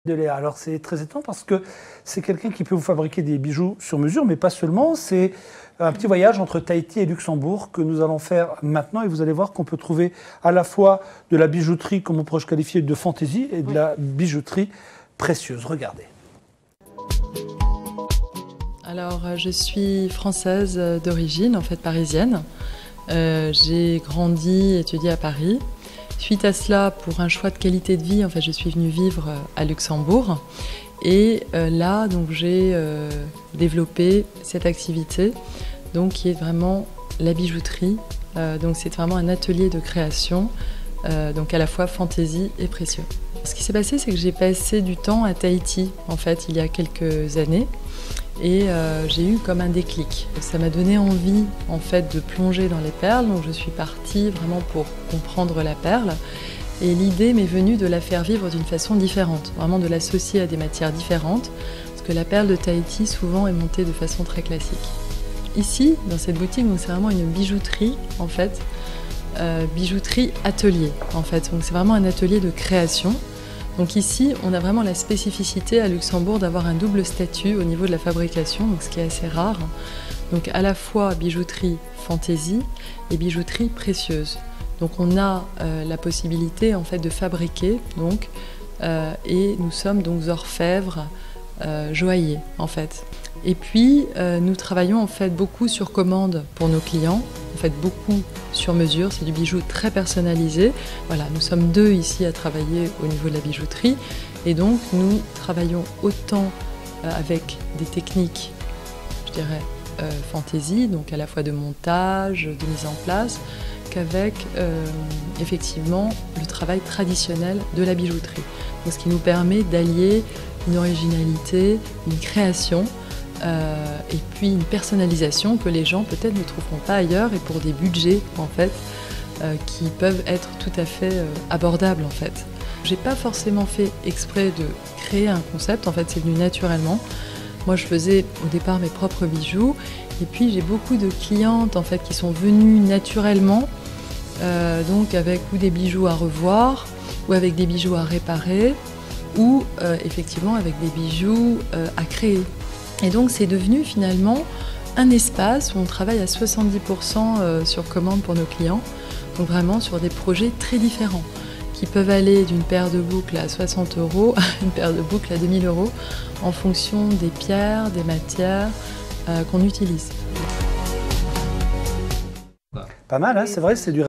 de Léa. Alors c'est très étonnant parce que c'est quelqu'un qui peut vous fabriquer des bijoux sur mesure, mais pas seulement. C'est un petit voyage entre Tahiti et Luxembourg que nous allons faire maintenant et vous allez voir qu'on peut trouver à la fois de la bijouterie, comme on pourrait qualifier de fantaisie, et de la bijouterie précieuse. Regardez. Alors je suis française d'origine, en fait parisienne. J'ai grandi, étudié à Paris. Suite à cela, pour un choix de qualité de vie, en fait, je suis venue vivre à Luxembourg. Et là, donc, j'ai développé cette activité, donc, qui est vraiment la bijouterie. Donc, c'est vraiment un atelier de création, donc à la fois fantaisie et précieux. Ce qui s'est passé, c'est que j'ai passé du temps à Tahiti, en fait, il y a quelques années. Et j'ai eu comme un déclic. Ça m'a donné envie en fait de plonger dans les perles, donc je suis partie vraiment pour comprendre la perle. Et l'idée m'est venue de la faire vivre d'une façon différente, vraiment de l'associer à des matières différentes, parce que la perle de Tahiti souvent est montée de façon très classique. Ici, dans cette boutique, c'est vraiment une bijouterie en fait, bijouterie atelier en fait. Donc c'est vraiment un atelier de création. Donc ici, on a vraiment la spécificité à Luxembourg d'avoir un double statut au niveau de la fabrication, donc ce qui est assez rare. Donc à la fois bijouterie fantaisie et bijouterie précieuse. Donc on a la possibilité en fait de fabriquer donc, et nous sommes donc orfèvres, joailliers en fait. Et puis nous travaillons en fait beaucoup sur commande pour nos clients, en fait beaucoup sur mesure, c'est du bijou très personnalisé. Voilà, nous sommes deux ici à travailler au niveau de la bijouterie et donc nous travaillons autant avec des techniques, je dirais, fantaisie, donc à la fois de montage, de mise en place, qu'avec effectivement le travail traditionnel de la bijouterie. Donc, ce qui nous permet d'allier une originalité, une création et puis une personnalisation que les gens peut-être ne trouveront pas ailleurs et pour des budgets en fait qui peuvent être tout à fait abordables en fait. J'ai pas forcément fait exprès de créer un concept, en fait c'est venu naturellement. Moi je faisais au départ mes propres bijoux et puis j'ai beaucoup de clientes en fait qui sont venues naturellement donc avec ou des bijoux à revoir ou avec des bijoux à réparer ou effectivement avec des bijoux à créer. Et donc c'est devenu finalement un espace où on travaille à 70% sur commande pour nos clients, donc vraiment sur des projets très différents, qui peuvent aller d'une paire de boucles à 60 € à une paire de boucles à 2000 € en fonction des pierres, des matières qu'on utilise. Pas mal, hein, c'est vrai, c'est du